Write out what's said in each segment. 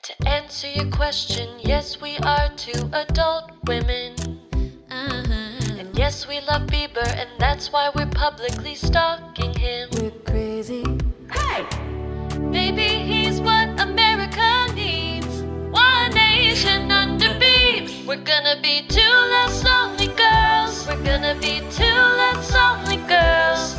To answer your question, yes, we are two adult women. And yes, we love Bieber, and that's why we're publicly stalking him. We're crazy. Hey! Maybe he's what America needs. One nation under beams. We're gonna be two less lonely girls. We're gonna be two less lonely girls.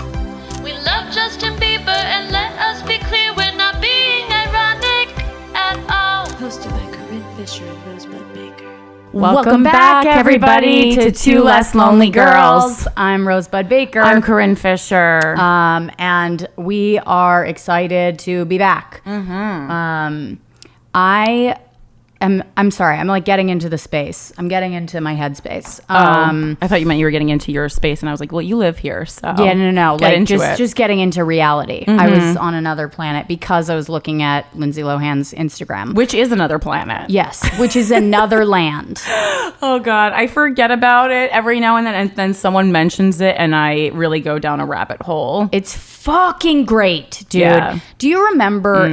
We love Justin Bieber, and let us be clear, we're not being ironic at all. Hosted by Corinne Fisher and Rosebud Baker. Welcome back, everybody, to Two Less Lonely Girls. I'm Rosebud Baker. I'm Corinne Fisher. And we are excited to be back. I'm sorry. I'm like getting into the space. I'm getting into my headspace. I thought you meant you were getting into your space, and I was like, well, you live here, so yeah, no. Get Like into it. just getting into reality. I was on another planet because I was looking at Lindsay Lohan's Instagram. Which is another planet. Yes, which is another land. Oh God, I forget about it every now and then someone mentions it, and I really go down a rabbit hole. It's fucking great, dude. Yeah. Do you remember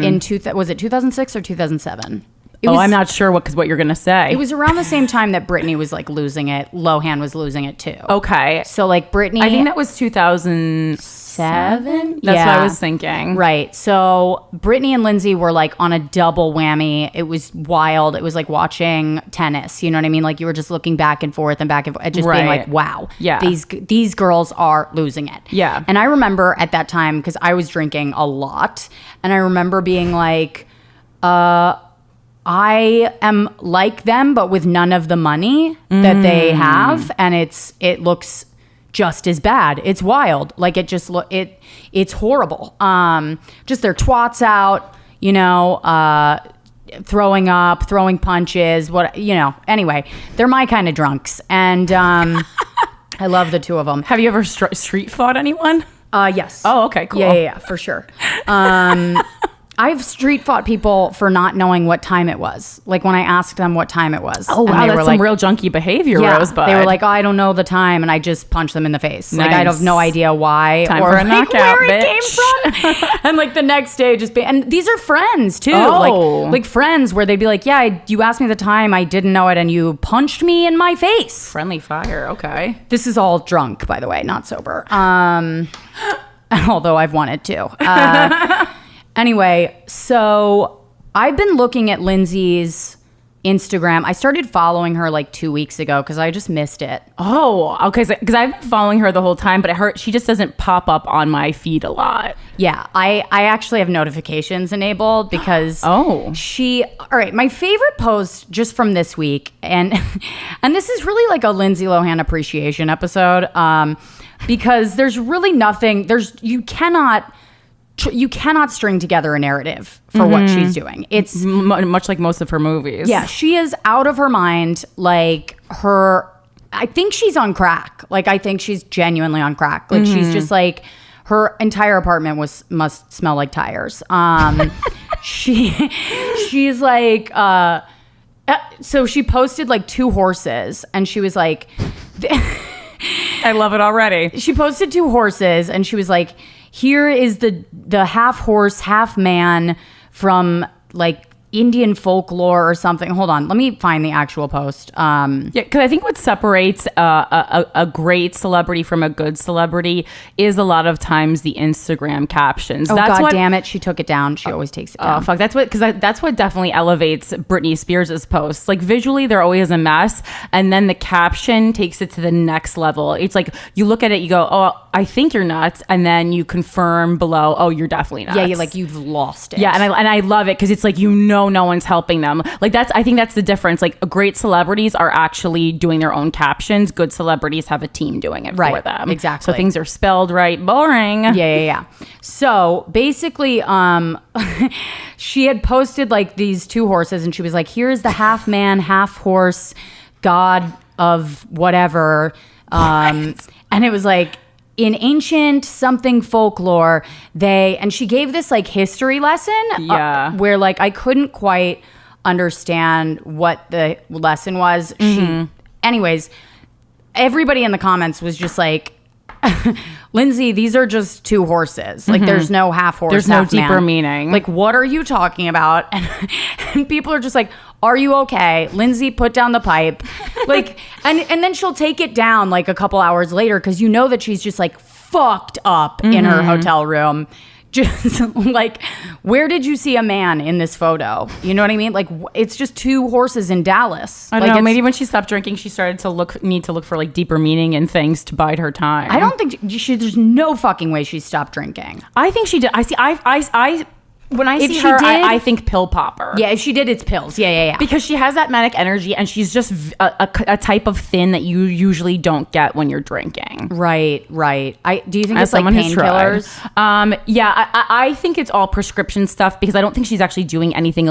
was it 2006 or 2007? I'm not sure what you're gonna say. It was around the same time that Britney was like losing it. Lohan was losing it too. Okay. So like Britney, I think that was 2007. That's what I was thinking. Right. So Britney and Lindsay were like on a double whammy. It was wild. It was like watching tennis. You know what I mean? Like you were just looking back and forth, just being like, wow. Yeah. These girls are losing it. Yeah. And I remember at that time, because I was drinking a lot, and I remember being like, I am like them, but with none of the money that they have, and it looks just as bad. It's wild. Like it's horrible. Just their twats out, throwing up, throwing punches. Anyway, they're my kind of drunks, and I love the two of them. Have you ever street fought anyone? Yes. Oh, okay, cool. Yeah, for sure. I've street fought people for not knowing what time it was. Like when I asked them what time it was. Oh, wow, that's some real junkie behavior, Rosebud. They were like, oh, I don't know the time. And I just punched them in the face. Nice. Like I have no idea why. Time or for a knockout, where bitch. it came from. And like the next day and these are friends too. Oh. Like friends where they'd be like, yeah, you asked me the time. I didn't know it. And you punched me in my face. Friendly fire. Okay. This is all drunk, by the way, not sober. Although I've wanted to. Anyway, so I've been looking at Lindsay's Instagram. I started following her like 2 weeks ago because I just missed it. Oh, okay. Because I've been following her the whole time, but she just doesn't pop up on my feed a lot. Yeah, I actually have notifications enabled because all right, my favorite post just from this week, and this is really like a Lindsay Lohan appreciation episode, because there's really nothing, you cannot string together a narrative for what she's doing. It's much like most of her movies. Yeah, she is out of her mind. Like I think she's on crack. Like I think she's genuinely on crack. Like she's just like, her entire apartment must smell like tires. She's like, so she posted like two horses, and she was like, I love it already. She posted two horses, and she was like, here is the half horse, half man from like Indian folklore or something. Hold on, let me find the actual post. Yeah, because I think what separates a great celebrity from a good celebrity is a lot of times the Instagram captions. Oh, God damn it, she took it down. She always takes it down. Oh fuck, that's what definitely elevates Britney Spears' posts. Like visually, they're always a mess, and then the caption takes it to the next level. It's like you look at it, you go, oh, I think you're nuts, and then you confirm below, oh, you're definitely nuts. Yeah, you've lost it. Yeah, and I love it because it's like no one's helping them. Like I think that's the difference. Like great celebrities are actually doing their own captions. Good celebrities have a team doing it for them. Exactly. So things are spelled right. Boring. Yeah. So basically, she had posted like these two horses, and she was like, here's the half man, half horse god of whatever. And it was like, in ancient something folklore, and she gave this like history lesson, where like I couldn't quite understand what the lesson was. Anyways, everybody in the comments was just like, Lindsay, these are just two horses. Like, there's no half horse. There's no half man. deeper meaning. Like, what are you talking about? And people are just like, are you okay? Lindsay, put down the pipe. Like, and then she'll take it down like a couple hours later because you know that she's just like fucked up in her hotel room. Just like, where did you see a man in this photo? You know what I mean? Like, it's just two horses in Dallas. I don't know. Maybe when she stopped drinking, she started to need to look for like deeper meaning and things to bide her time. I don't think there's no fucking way she stopped drinking. I think she did. When I If see she her, did- I think pill popper. Yeah, if she did, it's pills. Yeah. Because she has that manic energy, and she's just a type of thin that you usually don't get when you're drinking. Right. Do you think As it's like someone who's tried. painkillers? Yeah, I think it's all prescription stuff because I don't think she's actually doing anything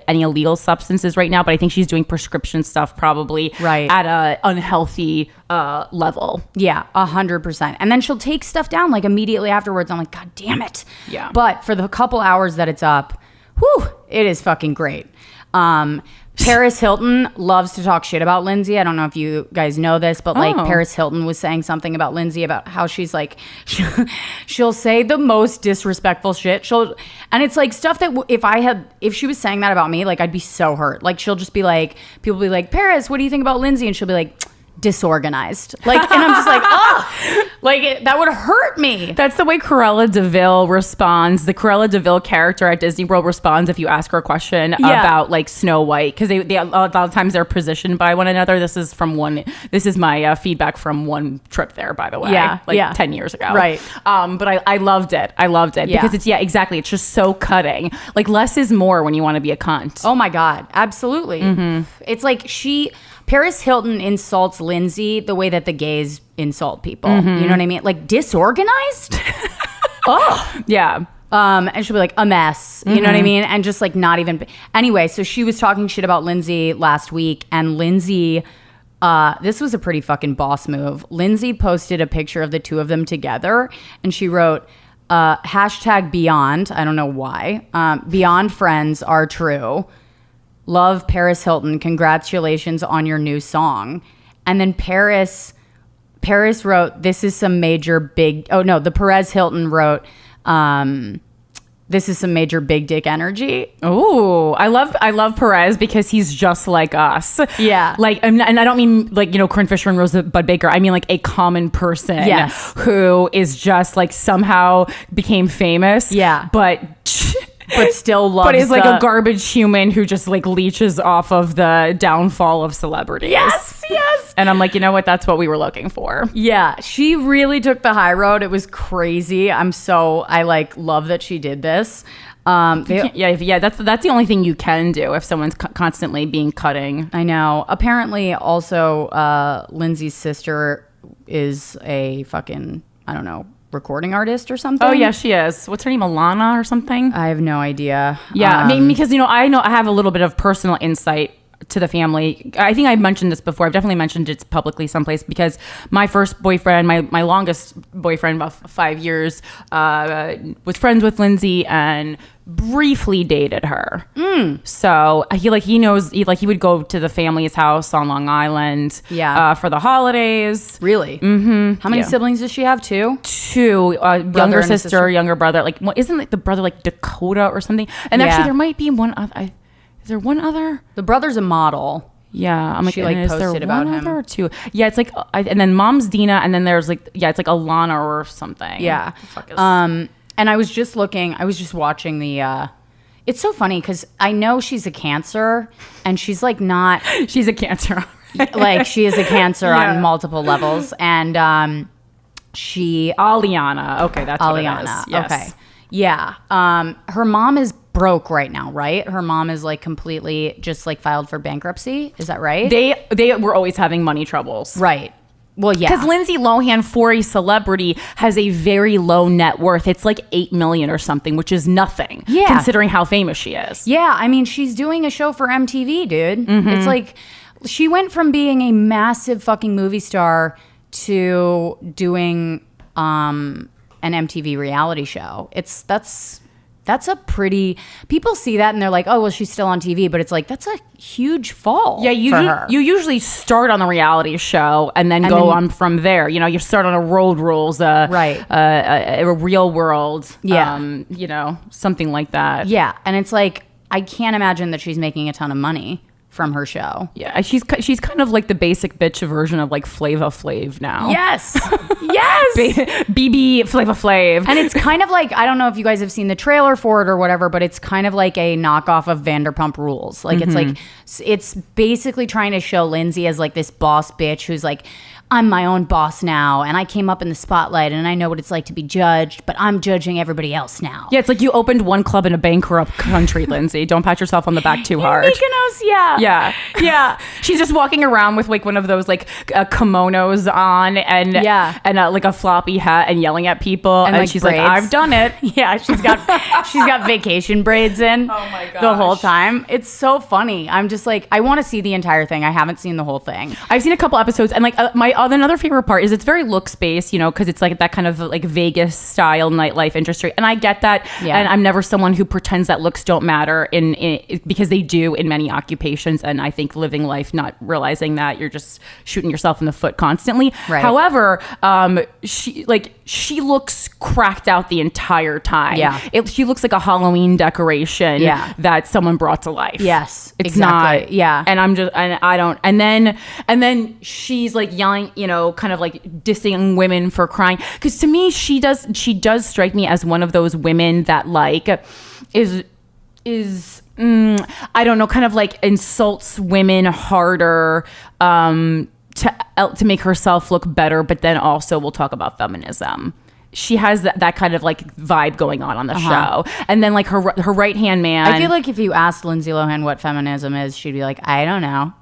any illegal substances right now. But I think she's doing prescription stuff probably Right. at a unhealthy level. Yeah, 100%. And then she'll take stuff down like immediately afterwards. I'm like, God damn it. Yeah. But for the couple hours that it's up, whew, it is fucking great. Paris Hilton loves to talk shit about Lindsay. I don't know if you guys know this, but like Paris Hilton was saying something about Lindsay about how she's like, she'll say the most disrespectful shit. And it's like stuff that if she was saying that about me, like I'd be so hurt. Like she'll just be like, people be like, Paris, what do you think about Lindsay? And she'll be like, disorganized. Like, and I'm just like, oh, like that would hurt me. That's the way Cruella DeVille responds. The Cruella DeVille character at Disney World responds if you ask her a question about like Snow White, because they a lot of times they're positioned by one another. This is my feedback from one trip there, by the way. 10 years ago. Right. But I loved it. Because it's exactly. It's just so cutting. Like less is more when you want to be a cunt. Oh my God, absolutely. It's like Paris Hilton insults Lindsay the way that the gays insult people. You know what I mean? Like disorganized. Oh Yeah. And she'll be like a mess. You know what I mean? And just like not even. Anyway, so she was talking shit about Lindsay last week, and Lindsay. This was a pretty fucking boss move. Lindsay posted a picture of the two of them together, and she wrote #Beyond. I don't know why. Beyond friends are true. Love, Paris Hilton. Congratulations on your new song. And then Paris wrote, this is some major big... Oh, no, the Perez Hilton wrote, this is some major big dick energy. Oh, I love Perez because he's just like us. Yeah. Like, and I don't mean like, Corinne Fisher and Rosa Bud Baker. I mean like a common person who is just like somehow became famous. Yeah. But still loves but is like a garbage human who just like leeches off of the downfall of celebrities. Yes. And I'm like, you know what? That's what we were looking for. Yeah, she really took the high road. It was crazy. I like love that she did this. That's the only thing you can do if someone's constantly being cutting. I know. Apparently, also, Lindsay's sister is a fucking, I don't know, recording artist or something. Oh yeah, she is. What's her name? Alana or something? I have no idea. Yeah, I mean, because I have a little bit of personal insight to the family. I think I mentioned this before. I've definitely mentioned it publicly someplace because my first boyfriend, my longest boyfriend, about 5 years, was friends with Lindsay and briefly dated her. So he knows, he would go to the family's house on Long Island for the holidays. Really? Mm-hmm. How many siblings does she have? Two, younger sister, younger brother. Like, isn't like the brother like Dakota or something? And actually there might be one other. Is there one other? The brother's a model. Yeah, I'm like, she like is posted there about one him other or two? Yeah, it's like, and then mom's Dina, and then there's like, it's like Alana or something. Yeah. And I was just watching the. It's so funny because I know she's a Cancer, and she's like not. She's a Cancer. Like she is a Cancer on multiple levels, and Aliana. Okay, that's Aliana. What it is. Yes. Okay. Yeah. Her mom is broke right now, right? Her mom is like completely just like filed for bankruptcy. Is that right? They were always having money troubles. Right. Well, yeah. Because Lindsay Lohan, for a celebrity, has a very low net worth. It's like $8 million or something, which is nothing. Yeah. Considering how famous she is. Yeah. I mean, she's doing a show for MTV, dude. Mm-hmm. It's like she went from being a massive fucking movie star to doing an MTV reality show. that's a pretty, people see that and they're like, oh, well, she's still on TV. But it's like, that's a huge fall Yeah, for her. you usually start on the reality show and then go on from there. You know, you start on a Road Rules, Right. A Real World, Yeah. you know, something like that. Yeah. And it's like, I can't imagine that she's making a ton of money from her show. Yeah, she's kind of like the basic bitch version of like Flava Flav now. Yes. Yes. BB Flava Flav. And it's kind of like, I don't know if you guys have seen the trailer for it or whatever, but it's kind of like a knockoff of Vanderpump Rules. Like, it's like, it's basically trying to show Lindsay as like this boss bitch who's like, I'm my own boss now, and I came up in the spotlight, and I know what it's like to be judged, but I'm judging everybody else now. Yeah, it's like you opened one club in a bankrupt country, Lindsay. Don't pat yourself on the back too hard. Mykonos, yeah. Yeah. Yeah. She's just walking around with like one of those like kimonos on and like a floppy hat and yelling at people. And like she's braids. like, I've done it. Yeah, she's got vacation braids in the whole time. It's so funny. I'm just like, I want to see the entire thing. I haven't seen the whole thing. I've seen a couple episodes, and like another favorite part is it's very looks based, you know, because it's like that kind of like Vegas style nightlife industry, and I get that. Yeah. And I'm never someone who pretends that looks don't matter in because they do in many occupations, and I think living life not realizing that you're just shooting yourself in the foot constantly. Right. However, she looks cracked out the entire time. Yeah. She looks like a Halloween decoration that someone brought to life. Yes, It's exactly. not. Yeah. And I'm just, and I don't, and then she's like yelling, you know, kind of like dissing women for crying. Because to me, she does strike me as one of those women that like is I don't know, kind of like insults women harder to make herself look better, but then also we'll talk about feminism. She has that kind of like vibe going on the show. And then like her right hand man. I feel like if you asked Lindsay Lohan what feminism is, she'd be like, I don't know.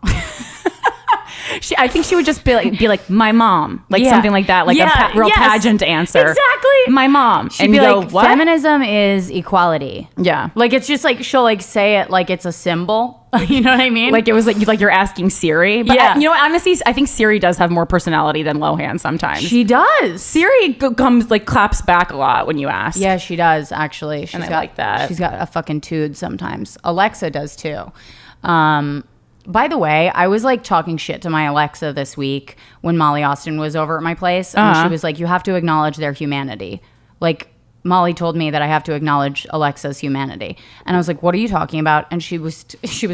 I think she would just be like my mom, like something like that, like a real pageant answer. Exactly. My mom. She'd and be you like, go, what? feminism is equality. Yeah. Like, it's just like, she'll like say it like it's a symbol. You know what I mean? Like it was like you're asking Siri. But Yeah. you know what, honestly, I think Siri does have more personality than Lohan sometimes. She does. Siri comes like claps back a lot when you ask. Yeah, she does, actually. I like that. She's got a fucking tude sometimes. Alexa does too. By the way, I was like talking shit to my Alexa this week when Molly Austin was over at my place. And she was like, you have to acknowledge their humanity. Like, Molly told me that I have to acknowledge Alexa's humanity. And I was like, what are you talking about? And she was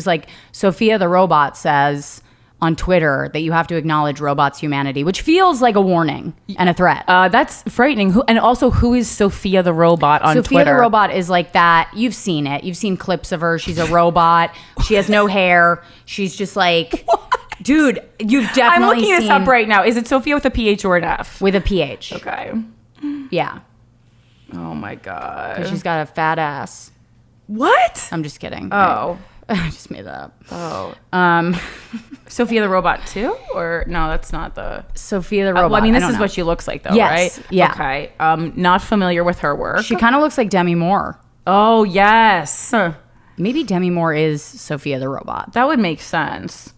like, Sophia the robot says on Twitter that you have to acknowledge robots' humanity, which feels like a warning and a threat. That's frightening. Who is Sophia the robot on Twitter? Sophia the robot is like that. You've seen it. You've seen clips of her. She's a robot. She has no hair. She's just like, dude, you've definitely I'm looking seen this up right now. Is it Sophia with a PH or an F? with a PH. Okay. Yeah. Oh my God. 'Cause she's got a fat ass. What? I'm just kidding. Oh. I just made that up. Oh. Sophia the robot too? Or no, that's not the Sophia the robot. well, I mean, this is know. what she looks like though, Yes, right? yeah. Okay. Not familiar with her work. She kind of looks like Demi Moore. Oh, yes. Maybe Demi Moore is Sophia the robot. That would make sense.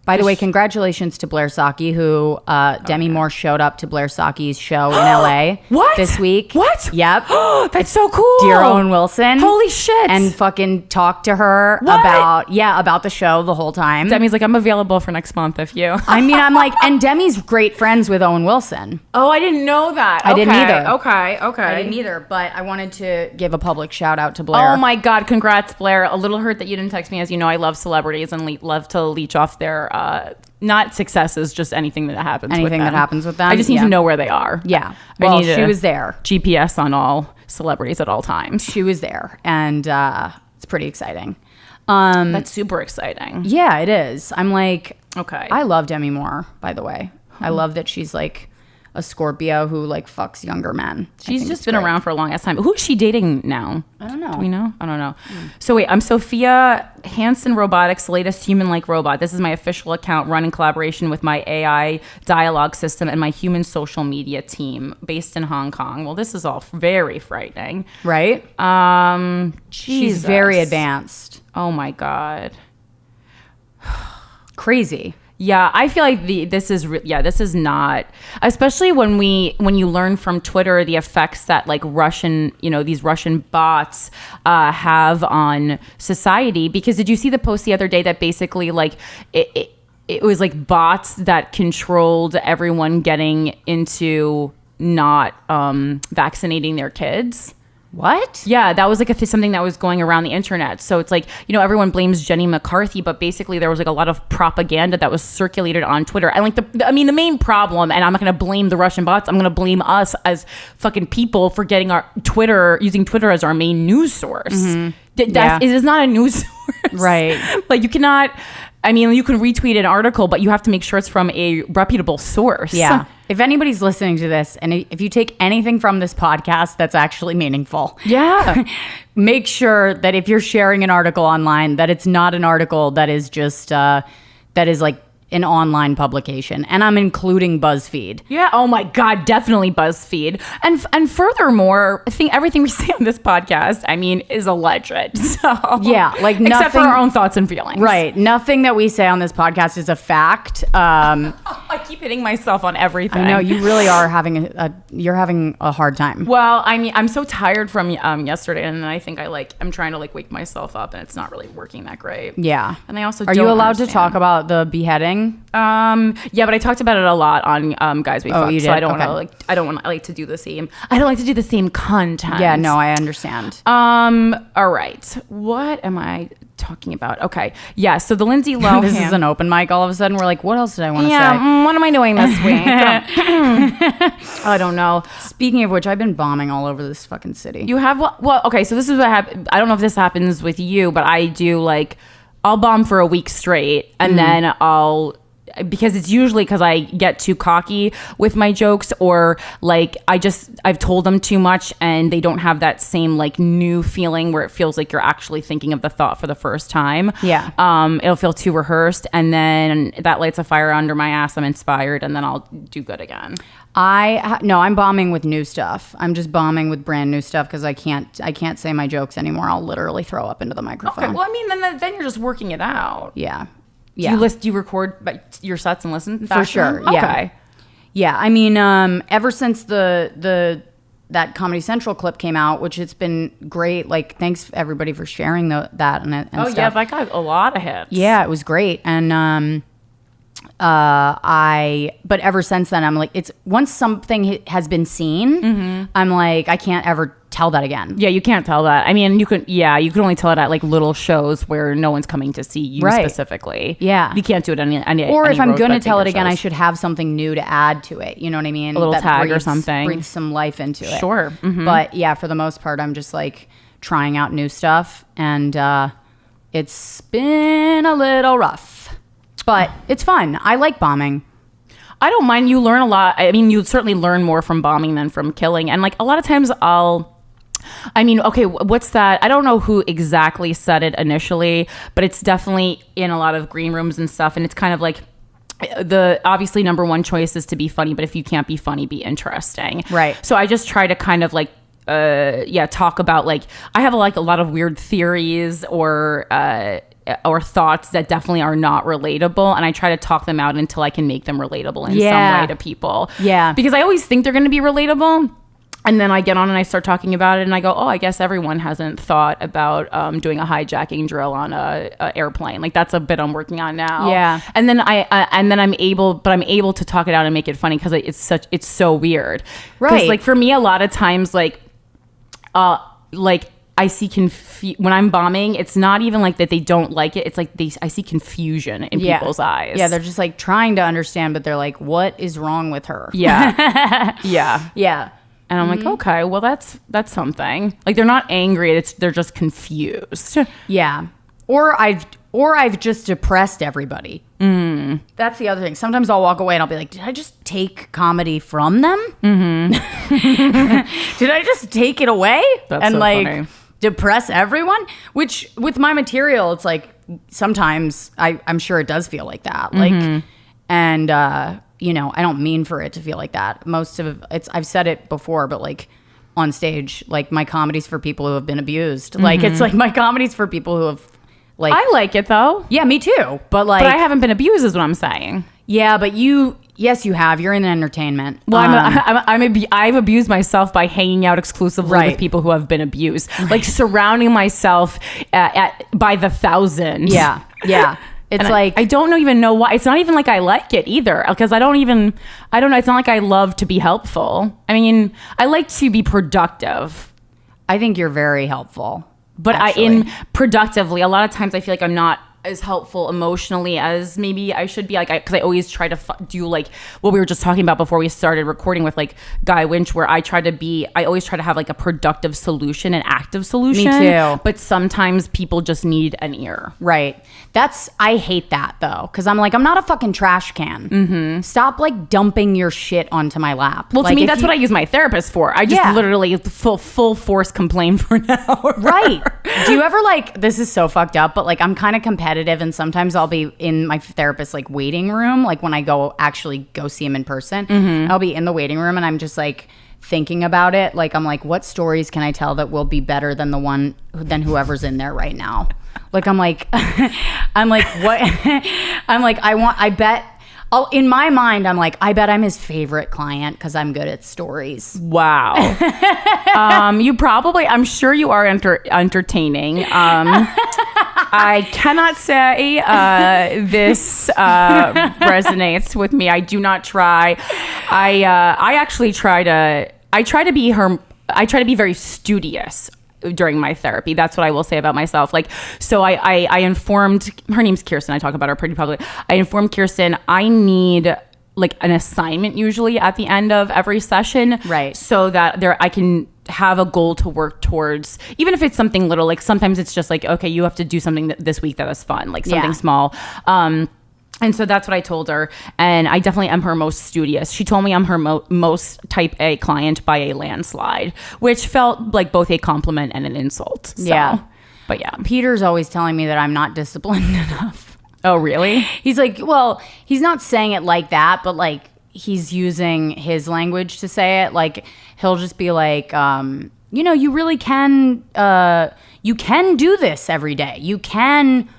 By the way, congratulations to Blair Saki, who Demi Moore showed up to Blair Saki's show in LA What? this week. What? Yep. That's so cool. Dear Owen Wilson. Holy shit. And fucking talked to her What? about the show the whole time. Demi's like, I'm available for next month if you. I mean, I'm like, and Demi's great friends with Owen Wilson. Oh, I didn't know that. I didn't either. Okay. I didn't either, but I wanted to give a public shout out to Blair. Oh my God, congrats, Blair. A little hurt that you didn't text me. As you know, I love celebrities and love to leech off their not successes, just anything that happens with them. Anything that happens with them, I just need yeah. to know where they are. Yeah. I Well, need she a was there. GPS on all celebrities at all times. She was there, and it's pretty exciting. That's super exciting. Yeah, it is. I'm like, Okay. I love Demi Moore, by the way. I love that she's like a Scorpio who like fucks younger men. She's just been around for a long ass time. Who is she dating now? I don't know. Do we know? I don't know. So wait, I'm Sophia Hansen Robotics' latest human-like robot. This is my official account run in collaboration with my AI dialogue system and my human social media team based in Hong Kong. Well, this is all very frightening. Right? She's Jesus. very advanced. Oh my God. Crazy. Yeah, I feel like this is not, especially when you learn from Twitter the effects that like these Russian bots have on society. Because did you see the post the other day that basically like it was like bots that controlled everyone getting into not vaccinating their kids? What? Yeah, that was like something that was going around the internet. So it's like, everyone blames Jenny McCarthy, but basically there was like a lot of propaganda that was circulated on Twitter. And like the main problem, and I'm not going to blame the Russian bots, I'm going to blame us as fucking people for getting using Twitter as our main news source. Mm-hmm. It is not a news source. Right. Like you cannot, you can retweet an article, but you have to make sure it's from a reputable source. Yeah. If anybody's listening to this and if you take anything from this podcast that's actually meaningful, make sure that if you're sharing an article online, that it's not an article that is just, that is like an online publication. And I'm including BuzzFeed. Yeah. Oh my God. Definitely BuzzFeed. And furthermore, I think everything we say on this podcast, is alleged. So yeah, like nothing, except for our own thoughts and feelings. Right. Nothing that we say on this podcast is a fact. I keep hitting myself on everything. I know you really are having you're having a hard time. Well, I'm so tired from yesterday, and I think I'm trying to like wake myself up, and it's not really working that great. Yeah. And I also are you allowed to talk about the beheading? Yeah, but I talked about it a lot on Guys We Fuck. You did? So I don't want to do the same. I don't like to do the same content. Yeah, no, I understand. All right. What am I talking about? Okay. Yeah, so the Lindsay Lohan. This is an open mic all of a sudden. We're like, what else did I want to say? What am I doing this week? I don't know. Speaking of which, I've been bombing all over this fucking city. You have? Well, okay, so this is what happened. I don't know if this happens with you, but I do I'll bomb for a week straight, and then because it's usually because I get too cocky with my jokes, or I've told them too much and they don't have that same new feeling where it feels like you're actually thinking of the thought for the first time. Yeah. It'll feel too rehearsed, and then that lights a fire under my ass. I'm inspired, and then I'll do good again. I'm bombing with new stuff. I'm just bombing with brand new stuff because I can't say my jokes anymore. I'll literally throw up into the microphone. Okay. Well, then you're just working it out. Yeah. Yeah. Do you record your sets and listen back for sure? Yeah. Okay. Yeah. Ever since that Comedy Central clip came out, which it's been great. Thanks everybody for sharing that and stuff. Yeah, that got a lot of hits. Yeah, it was great. And but ever since then, I'm like, it's once something has been seen, I'm like, I can't ever tell that again. Yeah, you can't tell that. You can only tell it at little shows where no one's coming to see you specifically. Yeah. You can't do it any or if I'm going to tell it shows. again, I should have something new to add to it. You know what I mean? A little tag or something. Breathe some life into it. Sure. Mm-hmm. But yeah, for the most part, I'm just trying out new stuff, and it's been a little rough. But it's fun. I like bombing. I don't mind. You learn a lot. You certainly learn more from bombing than from killing. And a lot of times okay, what's that? I don't know who exactly said it initially, but it's definitely in a lot of green rooms and stuff. And it's kind of the obviously number one choice is to be funny, but if you can't be funny, be interesting. Right. So I just try to kind of talk about I have a lot of weird theories or thoughts that definitely are not relatable, and I try to talk them out until I can make them relatable in some way to people. Yeah. Because I always think they're going to be relatable, and then I get on and I start talking about it, and I go, oh, I guess everyone hasn't thought about doing a hijacking drill on a airplane. That's a bit I'm working on now. Yeah. And then I'm able to talk it out and make it funny because it's so weird. Right. Because for me, a lot of times I see when I'm bombing, it's not even that they don't like it. It's I see confusion in people's eyes. Yeah, they're just trying to understand, but they're like, what is wrong with her? Yeah. Yeah. Yeah. And I'm like, okay, well, that's something. They're not angry. They're just confused. Yeah. Or I've just depressed everybody. That's the other thing. Sometimes I'll walk away and I'll be like, did I just take comedy from them? Mm-hmm. Did I just take it away? That's so funny. Depress everyone? Which with my material, it's sometimes I'm sure it does feel like that. And I don't mean for it to feel like that. Most of I've said it before, but on stage, my comedy's for people who have been abused. It's my comedy's for people who have Like, I like it though. yeah, me too. But like, But I haven't been abused, is what I'm saying. yeah, but yes, you have. You're in entertainment. Well, I've abused myself by hanging out exclusively Right. with people who have been abused, like surrounding myself by the thousands. yeah, yeah. It's And like I don't even know why. It's not even like I like it either, because I don't know. It's not like I love to be helpful. I mean, I like to be productive, I think you're very helpful. but actually. productively, a lot of times I feel like I'm not as helpful emotionally as maybe I should be, like, because I always try to do like what we were just talking about before we started recording with like Guy Winch, where I always try to have like a productive solution, an active solution. Me too. But sometimes people just need an ear. Right. I hate that though, because I'm like, I'm not a fucking trash can. Mm-hmm. Stop like dumping your shit onto my lap. Well, like, to me, if that's you- what I use my therapist for. I just Yeah. literally full force complain for an hour. Right. Do you ever like, this is so fucked up, but like I'm kind of competitive, and sometimes I'll be in my therapist's like waiting room, like when I actually go see him in person. Mm-hmm. I'll be in the waiting room and I'm just like thinking about it. Like I'm like, what stories can I tell that will be better than than whoever's in there right now? Like I'm like what? I'm like, I bet. In my mind, I'm like, I bet I'm his favorite client because I'm good at stories. Wow. I'm sure you are entertaining. I cannot say this resonates with me. I do not try. I actually try to be very studious during my therapy. That's what I will say about myself. Like, so I informed, her name's Kirsten, I talk about her pretty publicly. I informed Kirsten I need like an assignment usually at the end of every session, Right. so that I can have a goal to work towards, even if it's something little. Like sometimes it's just like, okay, you have to do something this week that is fun, like something Yeah. small. And so that's what I told her. And I definitely am her most studious. She told me I'm her most type A client by a landslide, which felt like both a compliment and an insult. So, Yeah. But yeah. Peter's always telling me that I'm not disciplined enough. Oh, really? He's like, well, he's not saying it like that, but like he's using his language to say it. Like he'll just be like, you really can, you can do this every day. You can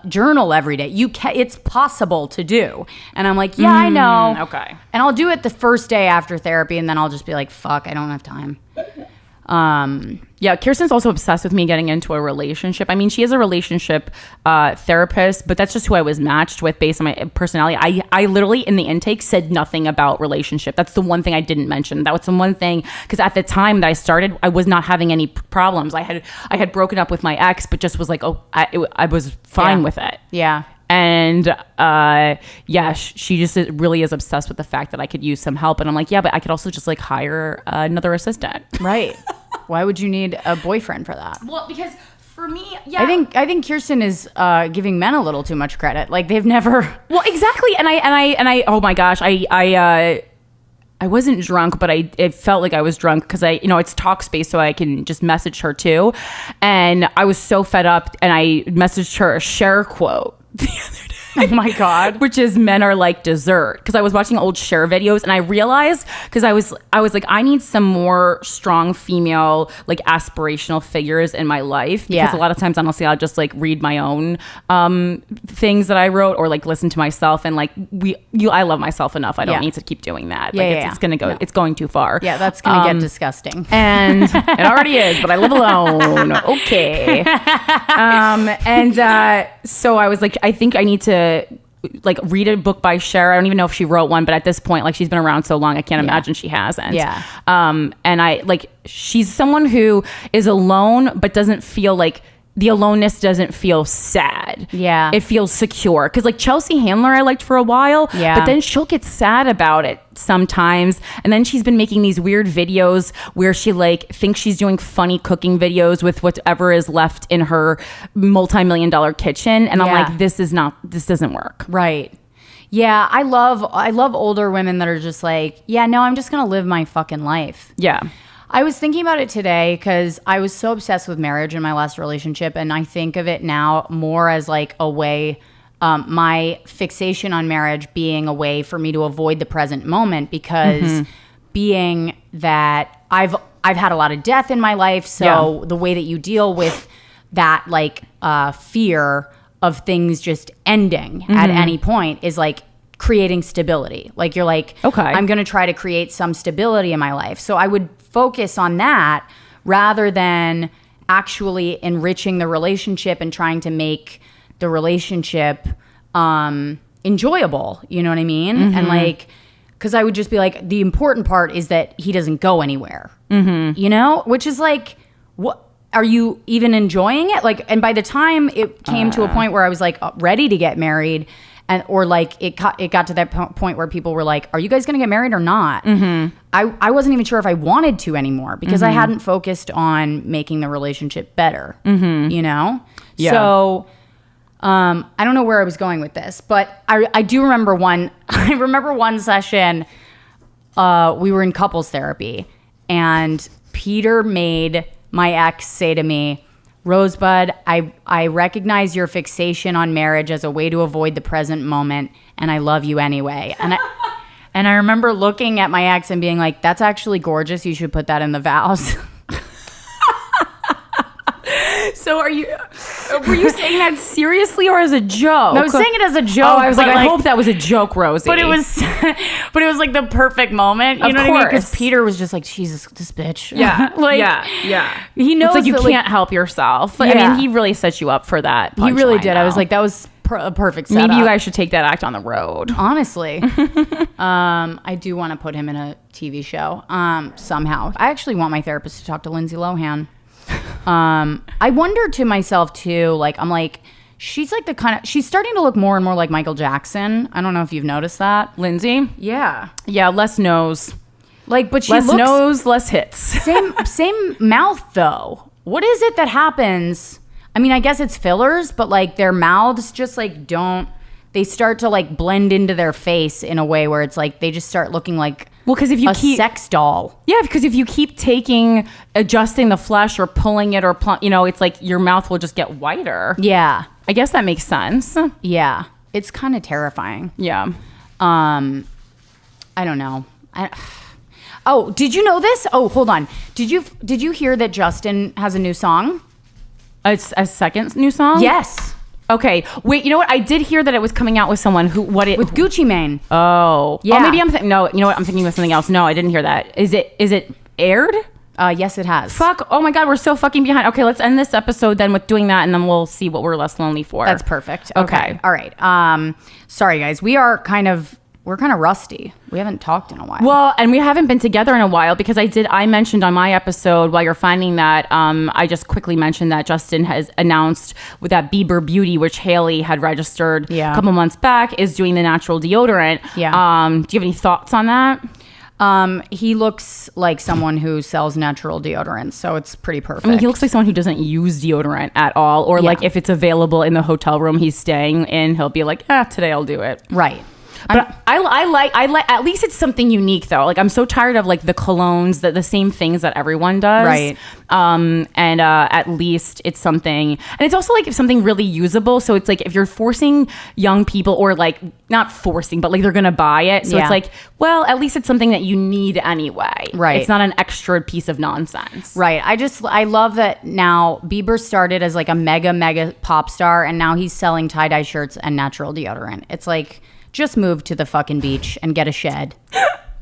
journal every day. It's possible to do. And I'm like, yeah, I know. Okay. And I'll do it the first day after therapy, and then I'll just be like, fuck, I don't have time. Yeah, Kirsten's also obsessed with me getting into a relationship. I mean, she is a relationship therapist, but that's just who I was matched with based on my personality. I literally in the intake said nothing about relationship. That's the one thing I didn't mention. That was the one thing, because at the time that I started, I was not having any problems. I had broken up with my ex, but just was like, I was fine Yeah. with it. Yeah. And she just really is obsessed with the fact that I could use some help. And I'm like, yeah, but I could also just like hire another assistant. Right. Why would you need a boyfriend for that? Well, because for me, yeah. I think Kirsten is giving men a little too much credit. Like they've never. Well, exactly. And I oh my gosh, I wasn't drunk, but it felt like I was drunk because it's Talkspace, so I can just message her too. And I was so fed up, and I messaged her a Cher quote the other day. Oh my God. Which is, men are like dessert. Because I was watching old Cher videos, and I realized, because I was like, I need some more strong female, like aspirational figures in my life. Because Yeah. a lot of times, honestly, I'll just like read my own things that I wrote, or like listen to myself, and like I love myself enough. I don't Yeah. need to keep doing that. Yeah, Like yeah, it's gonna go. No. It's going too far. Yeah, that's gonna get disgusting. And it already is, but I live alone. Okay. So I was like, I think I need to like read a book by Cher. I don't even know if she wrote one, but at this point, like she's been around so long, I can't imagine she hasn't. Yeah. And I like, she's someone who is alone, but doesn't feel like, the aloneness doesn't feel sad. Yeah. It feels secure. Because like Chelsea Handler, I liked for a while. Yeah. But then she'll get sad about it sometimes. And then she's been making these weird videos where she like thinks she's doing funny cooking videos with whatever is left in her multi-million-dollar kitchen. And I'm Yeah. like, this doesn't work. Right. Yeah, I love older women that are just like, yeah, no, I'm just gonna live my fucking life. Yeah. I was thinking about it today because I was so obsessed with marriage in my last relationship, and I think of it now more as like a way, my fixation on marriage being a way for me to avoid the present moment, because being that I've had a lot of death in my life, so the way that you deal with that, like fear of things just ending at any point is like creating stability. Like you're like, Okay. I'm going to try to create some stability in my life. So I would focus on that rather than actually enriching the relationship and trying to make the relationship enjoyable. You know what I mean? And like, because I would just be like, the important part is that he doesn't go anywhere. You know, which is like, what are you even enjoying it? Like, and by the time it came to a point where I was like ready to get married, and or like it got to that point where people were like, are you guys gonna get married or not? I wasn't even sure if I wanted to anymore because I hadn't focused on making the relationship better. You know? Yeah. So I don't know where I was going with this, but I do remember one I remember one session we were in couples therapy, and Peter made my ex say to me, Rosebud, I recognize your fixation on marriage as a way to avoid the present moment, and I love you anyway. And I remember looking at my ex and being like, that's actually gorgeous. You should put that in the vows. So were you saying that seriously or as a joke? No, I was saying it as a joke. Oh, I was like, but I hope that was a joke, Rosie. But it was like the perfect moment. You Of know what I mean? Because course. Peter was just like, Jesus, this bitch. Yeah. like, yeah. He knows It's like you that, can't help yourself. I Yeah. mean, he really set you up for that. He really punchline, did. I was though. like, that was a perfect setup. maybe you guys should take that act on the road. Honestly, I do want to put him in a TV show somehow. I actually want my therapist to talk to Lindsay Lohan. I wonder to myself too, like, I'm like, she's like she's starting to look more and more like Michael Jackson. I don't know if you've noticed that. Lindsay? Yeah. Yeah, less nose. Like, but she Less looks nose, less hits. same mouth though. What is it that happens? I mean, I guess it's fillers, but like their mouths just like they start to like blend into their face in a way where it's like they just start looking like Well, because if you a keep sex doll. Yeah, because if you keep adjusting the flesh or pulling it or it's like your mouth will just get whiter. Yeah. I guess that makes sense. Yeah. It's kind of terrifying. Yeah. I don't know. Oh, did you know this? Oh, hold on. Did you hear that Justin has a new song? It's a second new song? Yes. Okay. Wait, you know what? I did hear that it was coming out with someone With Gucci Mane. Oh. Yeah. Oh, maybe no, you know what? I'm thinking of something else. No, I didn't hear that. Is it aired? Yes, it has. Fuck. Oh my God, we're so fucking behind. Okay, let's end this episode then with doing that, and then we'll see what we're less lonely for. That's perfect. Okay. All right. Sorry guys. We're kind of rusty. We haven't talked in a while. Well, and we haven't been together in a while because I mentioned on my episode while you're finding that, I just quickly mentioned that Justin has announced with that Bieber Beauty, which Haley had registered a couple months back, is doing the natural deodorant. Yeah. Do you have any thoughts on that? He looks like someone who sells natural deodorant, so it's pretty perfect. I mean, he looks like someone who doesn't use deodorant at all, or like if it's available in the hotel room he's staying in, he'll be like, today I'll do it. Right. But I like at least it's something unique though. Like I'm so tired of like the colognes, the same things that everyone does. Right. And at least it's something, and it's also like something really usable. So it's like if you're forcing young people, or like not forcing, but like they're gonna buy it. So it's like, well, at least it's something that you need anyway. Right. It's not an extra piece of nonsense. Right. I love that now Bieber started as like a mega pop star, and now he's selling tie-dye shirts and natural deodorant. It's like, just move to the fucking beach and get a shed.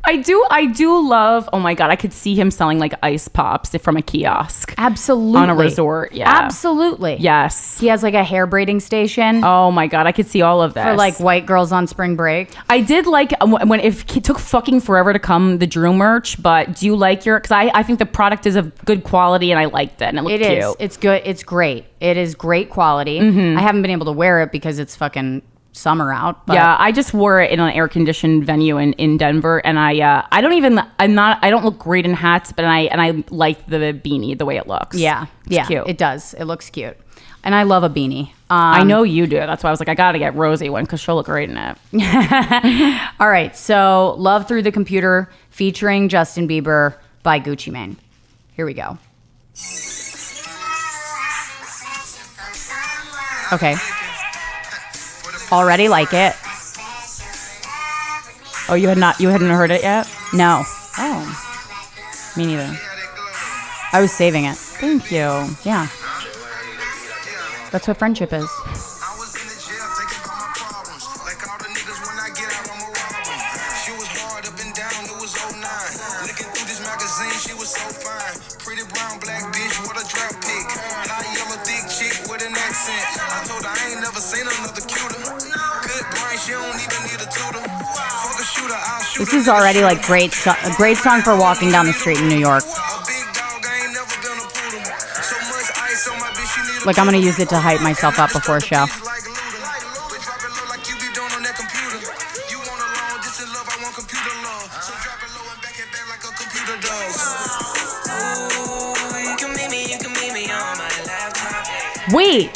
I do love, oh my God, I could see him selling like ice pops from a kiosk. Absolutely. On a resort, yeah. Absolutely. Yes. He has like a hair braiding station. Oh my God, I could see all of this. For like white girls on spring break. I did like when it took fucking forever to come, the Drew merch, but do you like because I think the product is of good quality and I liked it and it looked cute. It is. It's good. It's great. It is great quality. Mm-hmm. I haven't been able to wear it because it's fucking summer out. But yeah, I just wore it in an air conditioned venue in Denver, and I don't look great in hats, but I like the beanie the way it looks. Yeah, it's cute. It does. It looks cute, and I love a beanie. I know you do. That's why I was like, I gotta get Rosie one because she'll look great in it. All right, so "Love Through the Computer" featuring Justin Bieber by Gucci Mane. Here we go. Okay. Already like it. Oh, you hadn't heard it yet? No, Oh, me neither. I was saving it. Thank you. Yeah. That's what friendship is. I was in the jail thinking about my problems. Like all the niggas when I get out, I'ma rob 'em. She was hard up and down, it was '09. Looking through this magazine, she was so fine. Pretty brown black bitch, what a drop pick. High yellow thick chick with an accent. I told her I ain't never seen another cuter. Good brain, she don't even need a tutor. Fuck a shooter, I'll shoot This is already like a great song for walking down the street in New York. a big dog, I ain't never been a poodle. So much ice on my bitch, she need a Like I'm gonna use it to hype myself up before a show. like Luda. But drop it low like you be doing on that computer. You want a long distance love, I want computer love. So drop it low and back it back like a computer does. Ooh, you can meet me on my laptop. Wait,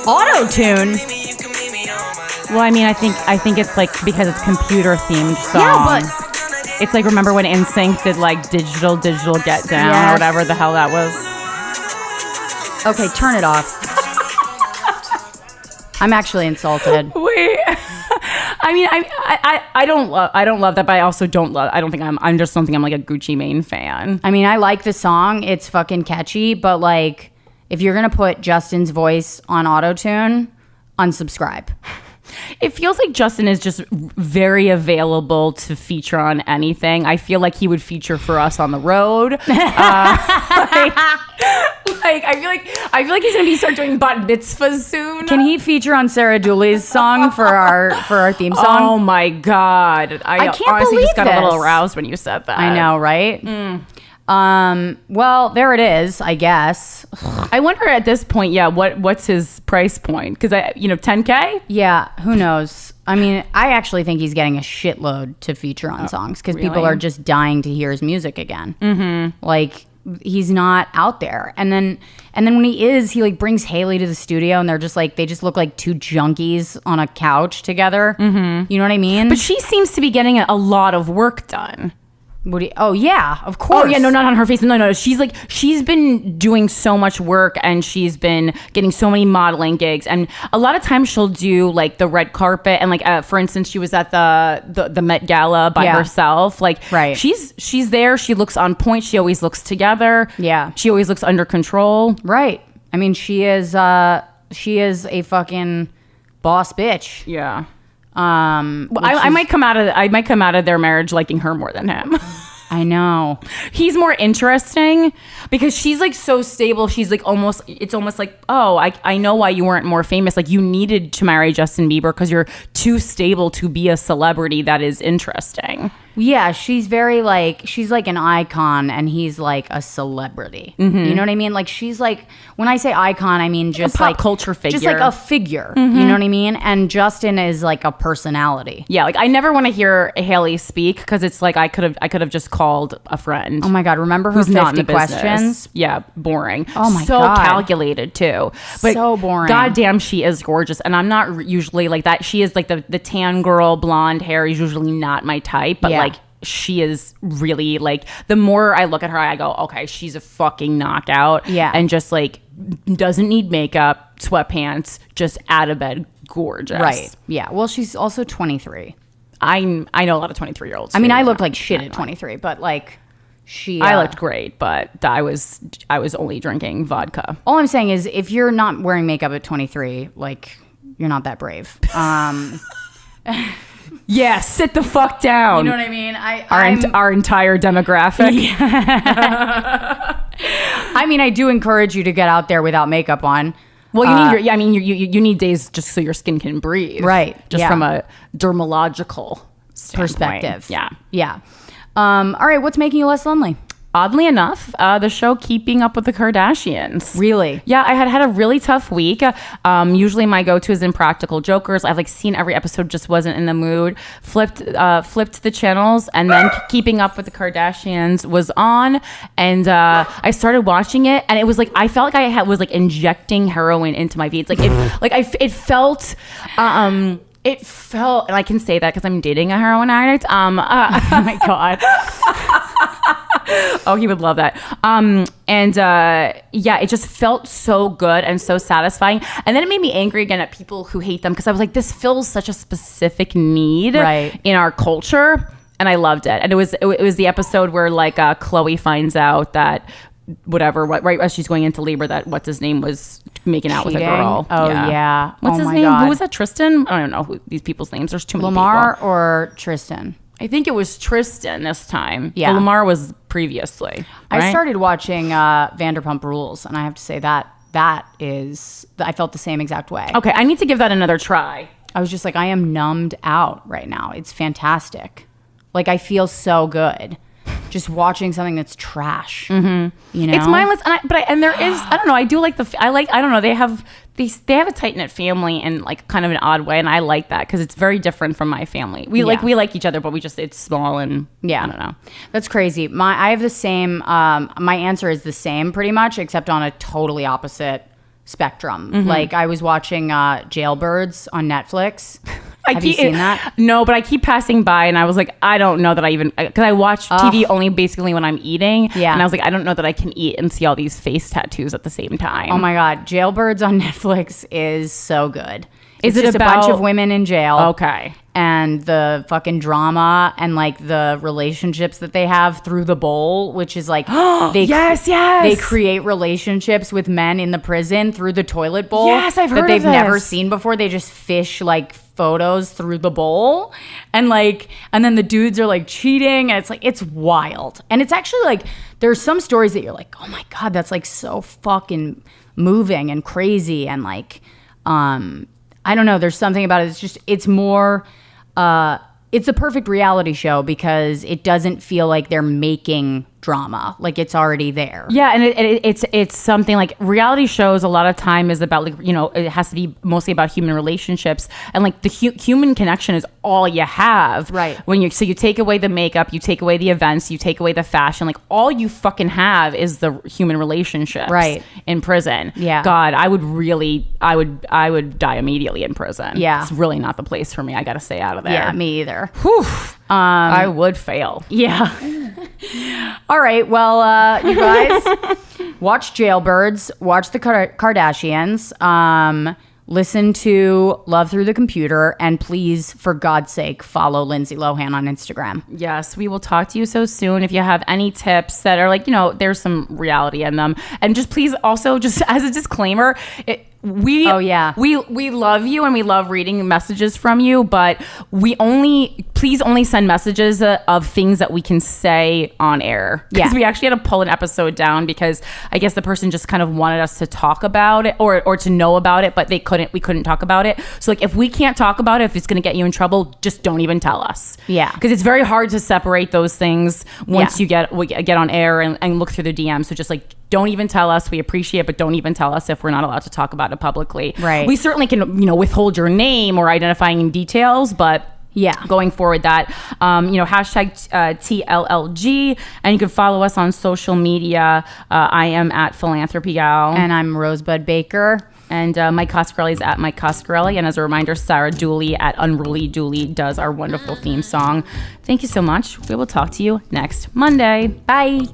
auto tune. You can meet me on my laptop. Well, I mean, I think it's like because it's computer themed song. Yeah, but it's like, remember when NSYNC did like digital get down Yes. or whatever the hell that was? okay, turn it off. I'm actually insulted. Wait. I mean, I don't love that, but I also don't love. I just don't think I'm like a Gucci Mane fan. I mean, I like the song. It's fucking catchy, but like, if you're gonna put Justin's voice on autotune, unsubscribe. It feels like Justin is just very available to feature on anything. I feel like he would feature for us on the road. I feel like he's gonna start doing bat mitzvahs soon. Can he feature on Sarah Dooley's song for our theme song? Oh my god! I can't honestly just believe got a little this. aroused when you said that. I know, right? Well, there it is, I guess. I wonder at this point, yeah, what's his price point? Because $10K. Yeah, who knows? I mean, I actually think he's getting a shitload to feature on songs because people really? are just dying to hear his music again. Mm-hmm. Like, he's not out there. And then when he is, he like brings Haley to the studio and they're just like, they just look like two junkies on a couch together. Mm-hmm. You know what I mean? But she seems to be getting a lot of work done. Oh yeah, of course. Oh yeah, no, not on her face. No. She's been doing so much work and she's been getting so many modeling gigs. And a lot of times she'll do like the red carpet and like for instance, she was at the Met Gala by herself. Like right. She's there. She looks on point. She always looks together. Yeah. She always looks under control. Right. I mean, she is a fucking boss bitch. Yeah. I might come out of their marriage liking her more than him. I know. He's more interesting because she's like so stable. She's like it's almost like, oh, I know why you weren't more famous. Like you needed to marry Justin Bieber because you're too stable to be a celebrity that is interesting. Yeah, she's very like, she's like an icon and he's like a celebrity. Mm-hmm. You know what I mean? Like she's like, when I say icon, I mean just a pop like culture figure. Just like a figure. Mm-hmm. You know what I mean? And Justin is like a personality. Yeah, like I never want to hear Haley speak because it's like I could have just called a friend. Oh my God, remember her who's not in 50 the business. questions? Yeah, boring. Oh my so God. calculated too. But so boring. Goddamn, she is gorgeous, and I'm not usually like that. She is like the tan girl, blonde hair is usually not my type, but Yeah. like she is really like, the more I look at her, I go, okay, she's a fucking knockout. Yeah. And just like doesn't need makeup, sweatpants, just out of bed, gorgeous. Right. Yeah. Well, she's also 23. I know a lot of 23-year-olds. I mean, too. I looked like shit at 23, but like she. I looked great, but I was only drinking vodka. All I'm saying is, if you're not wearing makeup at 23, like you're not that brave. Yeah, sit the fuck down. You know what I mean? Our entire demographic. I mean, I do encourage you to get out there without makeup on. Well, you need days just so your skin can breathe. Right, Just yeah. from a dermatological standpoint. Perspective. Yeah. Yeah. All right. What's making you less lonely? Oddly enough, the show Keeping Up with the Kardashians. Really? Yeah, I had a really tough week. Usually my go-to is Impractical Jokers. I've like seen every episode, just wasn't in the mood. Flipped the channels, and then Keeping Up with the Kardashians was on, and I started watching it, and it was like I felt like was like injecting heroin into my veins. Like it felt. It felt, and I can say that because I'm dating a heroin addict. Oh my God. Oh, he would love that. Yeah, it just felt so good and so satisfying. And then it made me angry again at people who hate them because I was like, this fills such a specific need in our culture. And I loved it. And it was the episode where like Chloe finds out that whatever, right as she's going into labor, that what's his name was making out with a Cheating? girl. Oh, yeah. What's Oh, his my name? God. Who was that? Tristan? I don't know who these people's names. There's too many Lamar people. or Tristan? I think it was Tristan this time. Yeah. But Lamar was previously. I right? started watching Vanderpump Rules, and I have to say that I felt the same exact way. Okay, I need to give that another try. I was just like, I am numbed out right now. It's fantastic. Like, I feel so good just watching something that's trash. Mm-hmm. You know, It's mindless, and there is, I don't know. I do like I don't know. They have a tight knit family in like kind of an odd way, and I like that because it's very different from my family. We like each other, but it's small and yeah, I don't know. That's crazy. I have the same. My answer is the same pretty much, except on a totally opposite spectrum. Mm-hmm. Like I was watching Jailbirds on Netflix. Have you seen that? No, but I keep passing by, and I was like, I don't know that I even, because I watch TV only basically when I'm eating. Yeah. And I was like, I don't know that I can eat and see all these face tattoos at the same time. Oh my God, Jailbirds on Netflix is so good. Is It's it just a bunch about- of women in jail? Okay. And the fucking drama and like the relationships that they have through the bowl, which is like Yes. they create relationships with men in the prison through the toilet bowl. Yes, I've heard that of they've never this. seen before. They just fish like photos through the bowl, and then the dudes are like cheating, and it's wild. And it's actually like there's some stories that you're like, oh my God, that's like so fucking moving and crazy, and like I don't know. There's something about it. It's more, it's a perfect reality show because it doesn't feel like they're making drama. Like it's already there. Yeah, and it's something like reality shows. A lot of time is about it has to be mostly about human relationships, and like the human connection is all you have. Right. So you take away the makeup, you take away the events, you take away the fashion. Like all you fucking have is the human relationships. Right. In prison. Yeah. God, I would die immediately in prison. Yeah. It's really not the place for me. I got to stay out of there. Yeah, me either. Whew. I would fail. Yeah. All right. Well, you guys watch Jailbirds, watch the Kardashians, listen to Love Through the Computer, and please, for God's sake, follow Lindsay Lohan on Instagram. Yes, we will talk to you so soon. If you have any tips that are like, there's some reality in them. And just please also, just as a disclaimer, we love you and we love reading messages from you, but please only send messages of things that we can say on air. Because we actually had to pull an episode down because I guess the person just kind of wanted us to talk about it or to know about it, but we couldn't talk about it. So like if we can't talk about it, if it's going to get you in trouble, just don't even tell us. Yeah. Because it's very hard to separate those things once you get on air and look through the DMs. So just like, don't even tell us. We appreciate it, but don't even tell us if we're not allowed to talk about it publicly. Right. We certainly can, withhold your name or identifying details, but going forward that, hashtag TLLG, and you can follow us on social media. I am at Philanthropy Gal. And I'm Rosebud Baker. And Mike Coscarelli is at Mike Coscarelli. And as a reminder, Sarah Dooley at Unruly Dooley does our wonderful theme song. Thank you so much. We will talk to you next Monday. Bye.